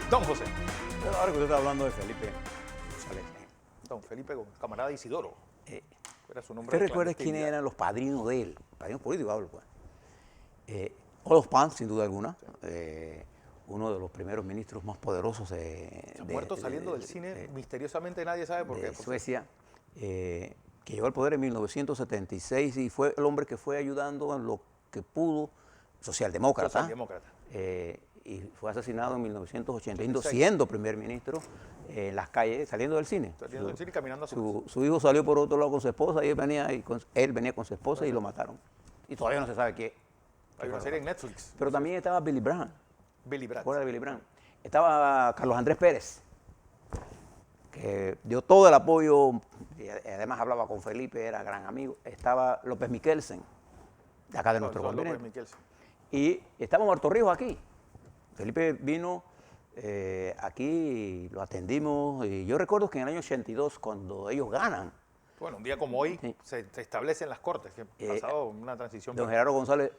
Don José. Pero ahora que usted está hablando de Felipe González, Don Felipe, camarada Isidoro. Era su nombre. ¿usted recuerda quiénes eran los padrinos de él? Padrinos políticos, hablo pues. Olof Palme, sin duda alguna, uno de los primeros ministros más poderosos Se ha muerto saliendo del cine, misteriosamente nadie sabe por qué. Suecia, que llegó al poder en 1976 y fue el hombre que fue ayudando en lo que pudo, socialdemócrata. Socialdemócrata. Y fue asesinado en 1981, siendo primer ministro, en las calles, saliendo del cine. Saliendo del cine y caminando a su hijo salió por otro lado con su esposa y él venía con su esposa y lo mataron. Y todavía no se sabe qué. Hay una serie en Netflix. Pero también estaba Billy Brandt. Billy Brandt. ¿Recuerda de Billy Brandt? Estaba Carlos Andrés Pérez, que dio todo el apoyo, y además hablaba con Felipe, era gran amigo. Estaba López Michelsen, de acá de nuestro continente. Y estaba Humberto Torrijos aquí. Felipe vino aquí y lo atendimos. Y yo recuerdo que en el año 82, cuando ellos ganan. Bueno, un día como hoy se establecen las cortes, que ha pasado una transición. Don Gerardo González,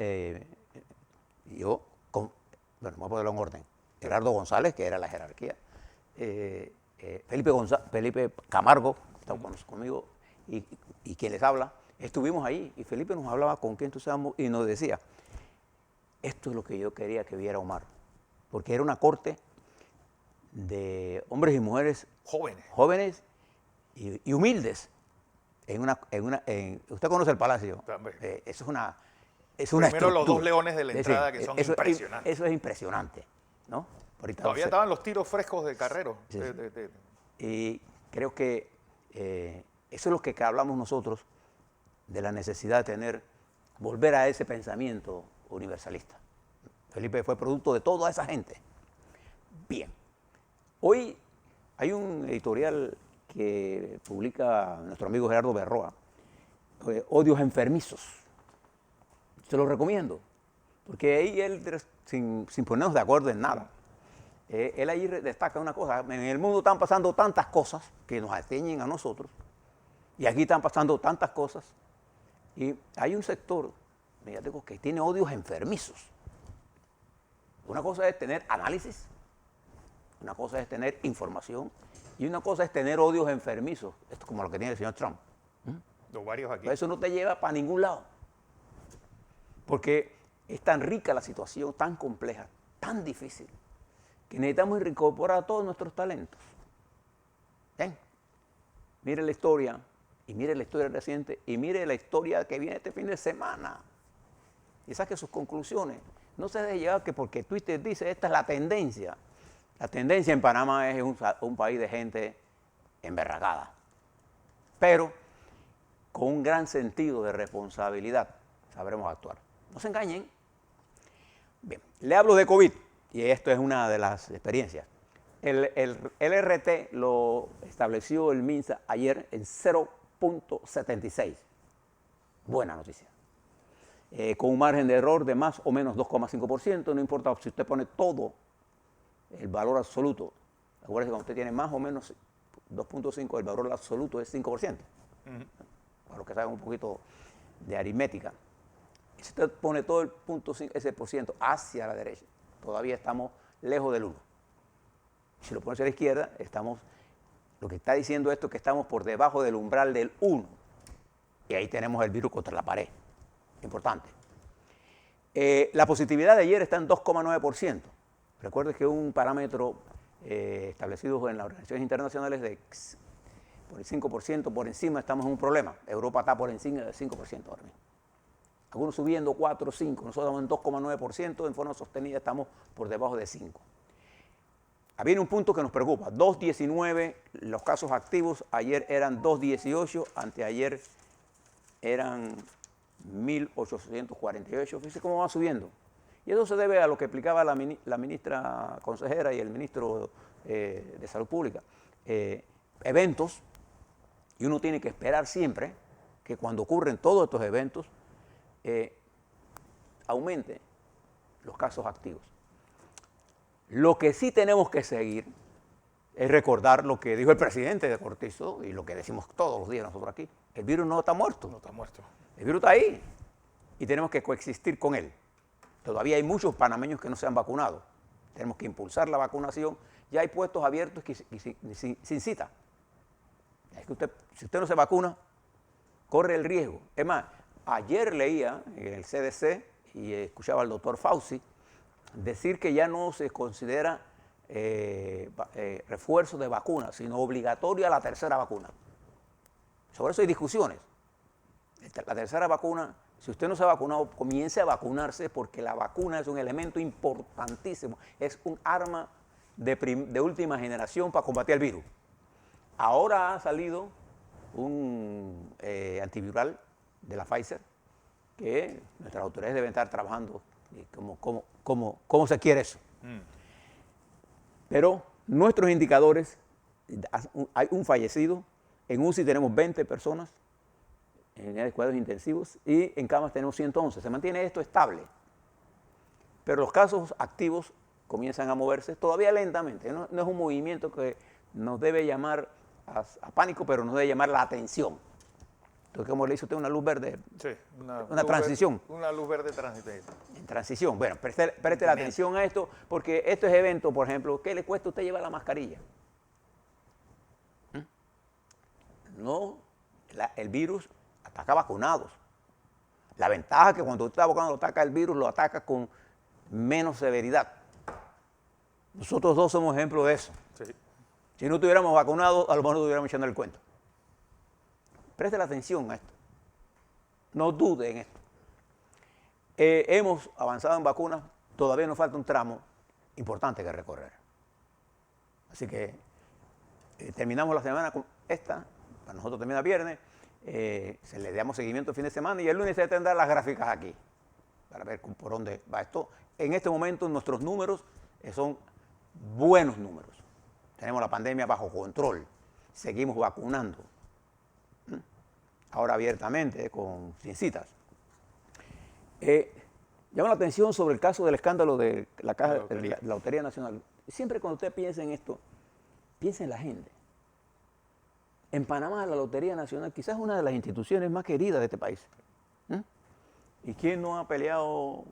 yo, bueno, vamos a ponerlo en orden. Gerardo González, que era la jerarquía. Felipe Camargo, que estaba conmigo, y quien les habla. Estuvimos ahí y Felipe nos hablaba con qué entusiasmo y nos decía, esto es lo que yo quería que viera Omar. Porque era una corte de hombres y mujeres jóvenes y humildes. Usted conoce el palacio. Eso es una Primero los dos leones de la entrada que son impresionantes. Eso es impresionante, ¿no? Ahorita todavía estaban los tiros frescos de Carrero. Sí. Y creo que eso es lo que hablamos nosotros de la necesidad de volver a ese pensamiento universalista. Felipe fue producto de toda esa gente. Bien. Hoy hay un editorial que publica nuestro amigo Gerardo Berroa, Odios enfermizos. Se lo recomiendo, porque ahí él, sin ponernos de acuerdo en nada, él ahí destaca una cosa. En el mundo están pasando tantas cosas que nos atañen a nosotros, y aquí están pasando tantas cosas, y hay un sector mediático que tiene odios enfermizos. Una cosa es tener análisis, una cosa es tener información, y una cosa es tener odios enfermizos. Esto es como lo que tiene el señor Trump. Los varios aquí. Pero eso no te lleva para ningún lado. Porque es tan rica la situación, tan compleja, tan difícil, que necesitamos incorporar todos nuestros talentos. ¿Ven? Mire la historia, y mire la historia reciente, y mire la historia que viene este fin de semana. Y saque sus conclusiones. No se deje llevar que porque Twitter dice esta es la tendencia. La tendencia en Panamá es un país de gente emberracada, pero con un gran sentido de responsabilidad sabremos actuar. No se engañen. Bien, le hablo de COVID, y esto es una de las experiencias. El RT lo estableció el MINSA ayer en 0.76. Buena noticia. Con un margen de error de más o menos 2,5%, no importa si usted pone todo el valor absoluto. Acuérdense que cuando usted tiene más o menos 2.5, el valor absoluto es 5%. Para los que saben un poquito de aritmética. Y si usted pone todo el 0.5, ese por ciento hacia la derecha, todavía estamos lejos del 1. Si lo pone hacia la izquierda, lo que está diciendo esto es que estamos por debajo del umbral del 1. Y ahí tenemos el virus contra la pared. Importante. La positividad de ayer está en 2,9%. Recuerde que un parámetro establecido en las organizaciones internacionales de por el 5%, por encima estamos en un problema. Europa está por encima del 5% ahora mismo. Algunos subiendo 4, 5, nosotros estamos en 2,9%, en forma sostenida estamos por debajo de 5. Había un punto que nos preocupa, 2,19 los casos activos, ayer eran 2,18, anteayer eran 1.848, fíjense cómo va subiendo. Y eso se debe a lo que explicaba la ministra consejera y el ministro de Salud Pública. Eventos, y uno tiene que esperar siempre que cuando ocurren todos estos eventos, aumente los casos activos. Lo que sí tenemos que seguir es recordar lo que dijo el presidente de Cortizo y lo que decimos todos los días nosotros aquí. El virus no está muerto. No está muerto. El virus está ahí y tenemos que coexistir con él. Todavía hay muchos panameños que no se han vacunado. Tenemos que impulsar la vacunación ya hay puestos abiertos sin cita. Es que si usted no se vacuna, corre el riesgo. Es más, ayer leía en el CDC y escuchaba al doctor Fauci decir que ya no se considera refuerzo de vacuna, sino obligatoria la tercera vacuna. Sobre eso hay discusiones. La tercera vacuna, si usted no se ha vacunado, comience a vacunarse porque la vacuna es un elemento importantísimo, es un arma de última generación para combatir el virus. Ahora ha salido un antiviral de la Pfizer que nuestras autoridades deben estar trabajando cómo se quiere eso. Pero nuestros indicadores, hay un fallecido, en UCI tenemos 20 personas, en cuidados intensivos, y en camas tenemos 111. Se mantiene esto estable. Pero los casos activos comienzan a moverse todavía lentamente. No es un movimiento que nos debe llamar a pánico, pero nos debe llamar la atención. Entonces, como le dice usted, una luz verde. Sí, una transición. Una luz verde transición. En transición. Bueno, preste la atención a esto, porque estos eventos, por ejemplo, ¿qué le cuesta a usted llevar la mascarilla? No, el virus ataca vacunados. La ventaja es que cuando usted está vacunado, lo ataca el virus, lo ataca con menos severidad. Nosotros dos somos ejemplos de eso. Sí. Si no estuviéramos vacunados, a lo mejor no estuviéramos echando el cuento. Preste la atención a esto. No dude en esto. Hemos avanzado en vacunas, todavía nos falta un tramo importante que recorrer. Así que terminamos la semana con esta, para nosotros termina viernes, se le damos seguimiento el fin de semana y el lunes se tendrán las gráficas aquí, para ver por dónde va esto. En este momento nuestros números son buenos números. Tenemos la pandemia bajo control, seguimos vacunando. Ahora abiertamente, sin citas. Llama la atención sobre el caso del escándalo de la Lotería Nacional. Siempre cuando usted piensa en esto, piensa en la gente. En Panamá, la Lotería Nacional quizás es una de las instituciones más queridas de este país. ¿Y quién no ha peleado,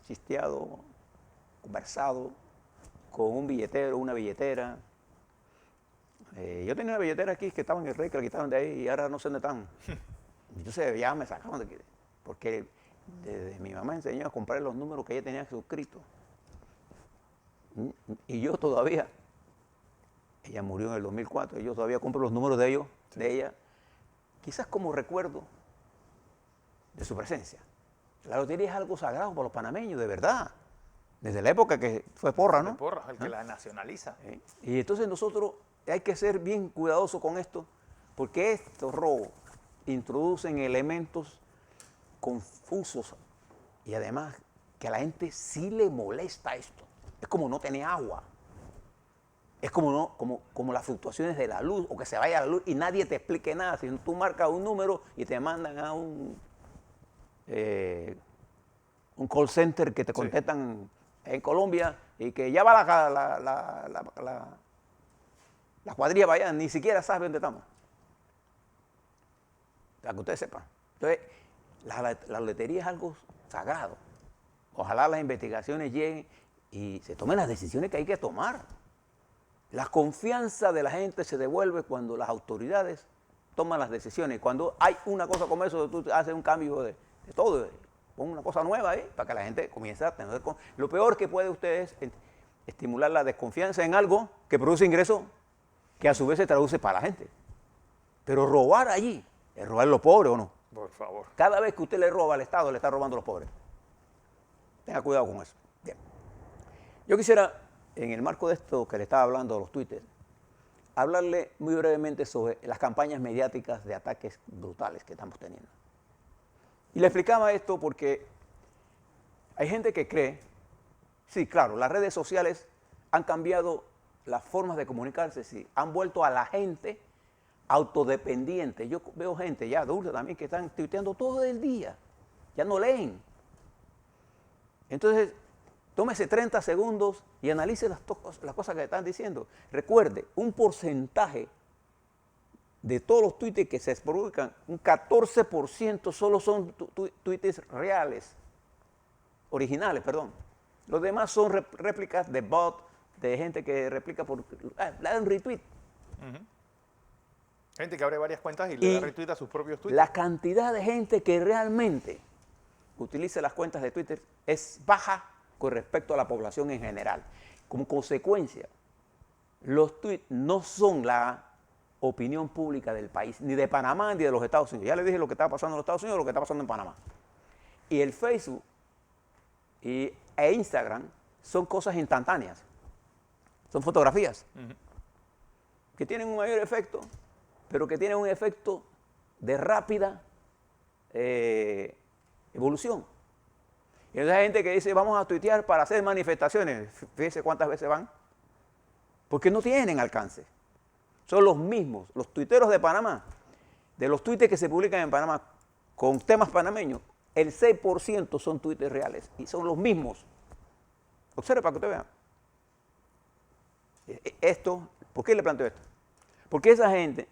chisteado, conversado con un billetero, una billetera? Yo tenía una billetera aquí que estaba en el Rey, que la quitaron de ahí y ahora no sé dónde están. Entonces ya me sacaron de aquí, porque desde mi mamá enseñó a comprar los números que ella tenía suscritos. Y yo todavía, ella murió en el 2004, y yo todavía compro los números de ellos, de ella, quizás como recuerdo de su presencia. La lotería es algo sagrado para los panameños, de verdad. Desde la época que fue Porra, ¿no? Porra, el que la nacionaliza. Y entonces nosotros hay que ser bien cuidadosos con esto, porque estos robos introducen elementos confusos y además que a la gente sí le molesta esto. Es como no tener agua. Es como las fluctuaciones de la luz o que se vaya la luz y nadie te explique nada. Si tú marcas un número y te mandan a un call center que te contestan en Colombia y que ya va la cuadrilla para allá, ni siquiera sabe dónde estamos. Para que ustedes sepan. Entonces, la lotería es algo sagrado. Ojalá las investigaciones lleguen y se tomen las decisiones que hay que tomar. La confianza de la gente se devuelve cuando las autoridades toman las decisiones. Cuando hay una cosa como eso, tú haces un cambio de todo, pon una cosa nueva ahí para que la gente comience a tener... Lo peor que puede usted es estimular la desconfianza en algo que produce ingresos que a su vez se traduce para la gente. Pero robar allí, ¿es robar a los pobres o no? Por favor. Cada vez que usted le roba al Estado, le está robando a los pobres. Tenga cuidado con eso. Bien. Yo quisiera, en el marco de esto que le estaba hablando de los Twitter, hablarle muy brevemente sobre las campañas mediáticas de ataques brutales que estamos teniendo. Y le explicaba esto porque hay gente que cree, sí, claro, las redes sociales han cambiado las formas de comunicarse, sí, han vuelto a la gente autodependiente. Yo veo gente ya adulta también que están tuiteando todo el día, ya no leen. Entonces, tómese 30 segundos y analice las cosas que están diciendo. Recuerde, un porcentaje de todos los tweets que se publican, un 14% solo son tweets reales, originales, perdón. Los demás son réplicas de bots, de gente que replica por... le dan retweet. Gente que abre varias cuentas y le da retweet a sus propios tweets. La cantidad de gente que realmente utiliza las cuentas de Twitter es baja con respecto a la población en general. Como consecuencia, los tweets no son la opinión pública del país, ni de Panamá ni de los Estados Unidos. Ya les dije lo que está pasando en los Estados Unidos, lo que está pasando en Panamá. Y el Facebook e Instagram son cosas instantáneas, son fotografías que tienen un mayor efecto, pero que tienen un efecto de rápida evolución. Y entonces hay gente que dice, vamos a tuitear para hacer manifestaciones. Fíjese cuántas veces van. Porque no tienen alcance. Son los mismos, los tuiteros de Panamá, de los tuites que se publican en Panamá con temas panameños, el 6% son tuites reales y son los mismos. Observe para que usted vea. Esto, ¿por qué le planteo esto? Porque esa gente,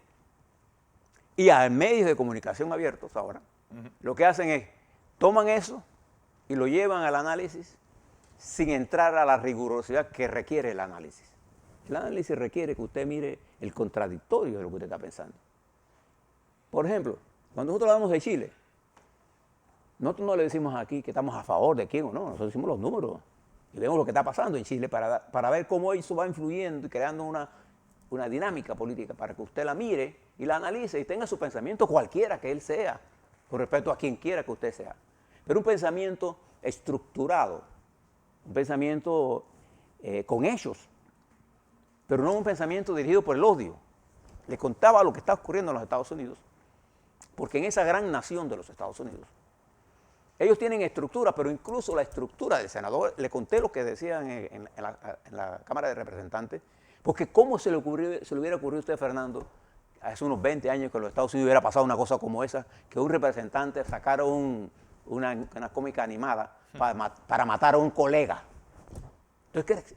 y a medios de comunicación abiertos ahora, lo que hacen es, toman eso y lo llevan al análisis sin entrar a la rigurosidad que requiere el análisis. El análisis requiere que usted mire el contradictorio de lo que usted está pensando. Por ejemplo, cuando nosotros hablamos de Chile, nosotros no le decimos aquí que estamos a favor de quién o no, nosotros decimos los números y vemos lo que está pasando en Chile para ver cómo eso va influyendo y creando una dinámica política para que usted la mire y la analice y tenga su pensamiento cualquiera que él sea, con respecto a quien quiera que usted sea. Pero un pensamiento estructurado, un pensamiento con hechos, pero no un pensamiento dirigido por el odio. Le contaba lo que está ocurriendo en los Estados Unidos, porque en esa gran nación de los Estados Unidos, ellos tienen estructura, pero incluso la estructura del senador, le conté lo que decían en la Cámara de Representantes, porque ¿cómo se le hubiera ocurrido a usted, Fernando, hace unos 20 años que en los Estados Unidos hubiera pasado una cosa como esa, que un representante sacara una cómica animada para matar a un colega? Entonces,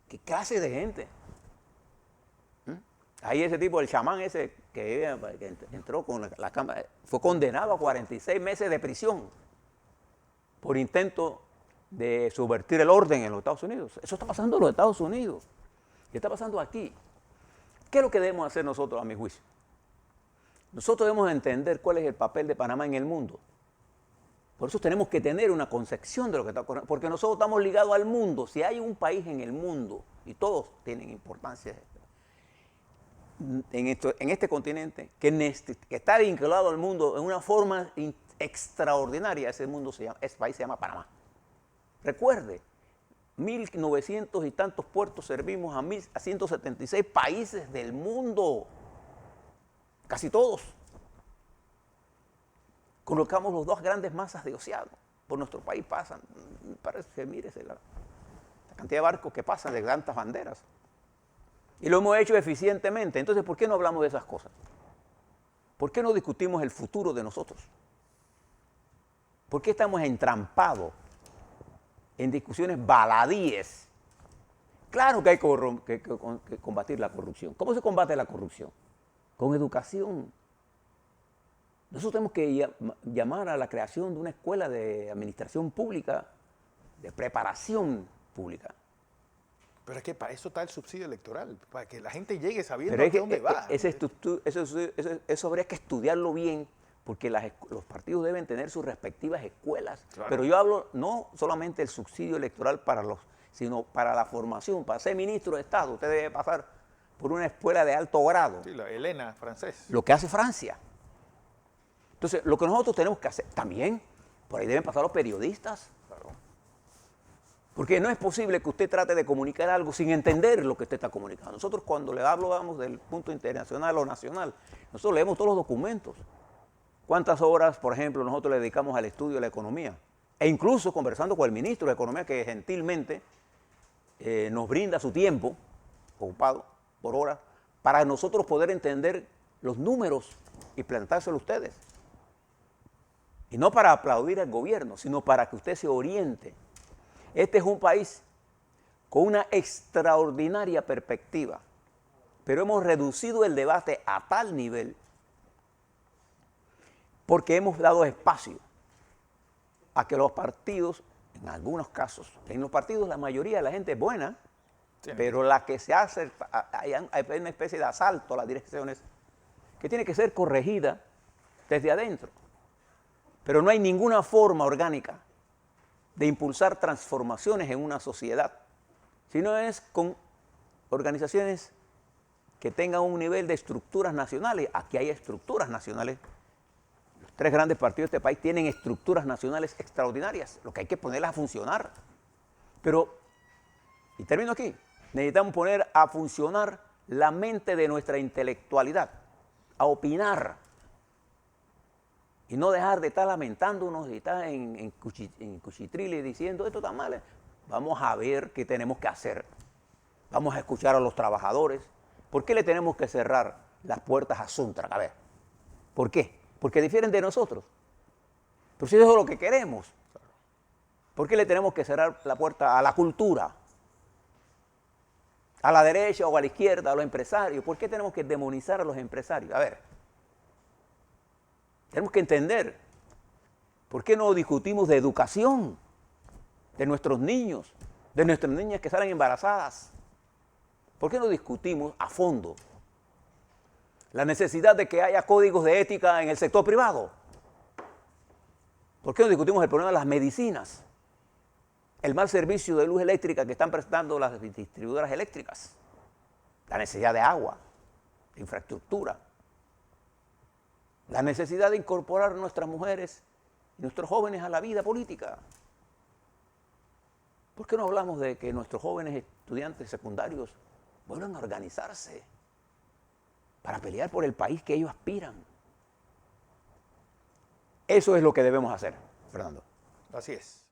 ¿qué clase de gente? Ahí ese tipo, el chamán ese que entró con la cámara, fue condenado a 46 meses de prisión por intento de subvertir el orden en los Estados Unidos. Eso está pasando en los Estados Unidos y está pasando aquí. ¿Qué es lo que debemos hacer nosotros, a mi juicio? Nosotros debemos entender cuál es el papel de Panamá en el mundo. Por eso tenemos que tener una concepción de lo que está ocurriendo, porque nosotros estamos ligados al mundo. Si hay un país en el mundo, y todos tienen importancia en este continente, que está vinculado al mundo en una forma extraordinaria, ese país se llama Panamá. Recuerde, 1.900 y tantos puertos servimos a 176 países del mundo, casi todos. Colocamos los dos grandes masas de océano, por nuestro país pasan, parece que mírese la cantidad de barcos que pasan de tantas banderas. Y lo hemos hecho eficientemente. Entonces, ¿por qué no hablamos de esas cosas? ¿Por qué no discutimos el futuro de nosotros? ¿Por qué estamos entrampados en discusiones baladíes? Claro que hay que combatir la corrupción. ¿Cómo se combate la corrupción? Con educación. Nosotros tenemos que llamar a la creación de una escuela de administración pública, de preparación pública. Pero es que para eso está el subsidio electoral, para que la gente llegue sabiendo a dónde va. Eso habría que estudiarlo bien, porque los partidos deben tener sus respectivas escuelas. Claro. Pero yo hablo no solamente del subsidio electoral sino para la formación. Para ser ministro de Estado, usted debe pasar por una escuela de alto grado. Sí, la ELENA, francés. Lo que hace Francia. Entonces, lo que nosotros tenemos que hacer, también, por ahí deben pasar los periodistas. Claro. Porque no es posible que usted trate de comunicar algo sin entender lo que usted está comunicando. Nosotros cuando le hablamos del punto internacional o nacional, nosotros leemos todos los documentos. ¿Cuántas horas, por ejemplo, nosotros le dedicamos al estudio de la economía? E incluso conversando con el ministro de Economía, que gentilmente nos brinda su tiempo, ocupado por hora, para nosotros poder entender los números y plantárselos a ustedes. Y no para aplaudir al gobierno, sino para que usted se oriente. Este es un país con una extraordinaria perspectiva, pero hemos reducido el debate a tal nivel porque hemos dado espacio a que los partidos, en algunos casos, en los partidos la mayoría de la gente es buena, Sí. Pero la que se hace, hay una especie de asalto a las direcciones que tiene que ser corregida desde adentro. Pero no hay ninguna forma orgánica de impulsar transformaciones en una sociedad, sino es con organizaciones que tengan un nivel de estructuras nacionales. Aquí hay estructuras nacionales. Los 3 grandes partidos de este país tienen estructuras nacionales extraordinarias, lo que hay que ponerlas a funcionar. Pero, y termino aquí, necesitamos poner a funcionar la mente de nuestra intelectualidad, a opinar, y no dejar de estar lamentándonos y estar en cuchitriles diciendo esto está mal. Vamos a ver qué tenemos que hacer. Vamos a escuchar a los trabajadores. ¿Por qué le tenemos que cerrar las puertas a Suntra? A ver, ¿por qué? Porque difieren de nosotros. Pero si eso es lo que queremos, ¿por qué le tenemos que cerrar la puerta a la cultura? A la derecha o a la izquierda, a los empresarios. ¿Por qué tenemos que demonizar a los empresarios? A ver, tenemos que entender, ¿por qué no discutimos de educación de nuestros niños, de nuestras niñas que salen embarazadas? ¿Por qué no discutimos a fondo la necesidad de que haya códigos de ética en el sector privado? ¿Por qué no discutimos el problema de las medicinas? El mal servicio de luz eléctrica que están prestando las distribuidoras eléctricas, la necesidad de agua, de infraestructura, la necesidad de incorporar a nuestras mujeres y nuestros jóvenes a la vida política. ¿Por qué no hablamos de que nuestros jóvenes estudiantes secundarios vuelvan a organizarse para pelear por el país que ellos aspiran? Eso es lo que debemos hacer, Fernando. Así es.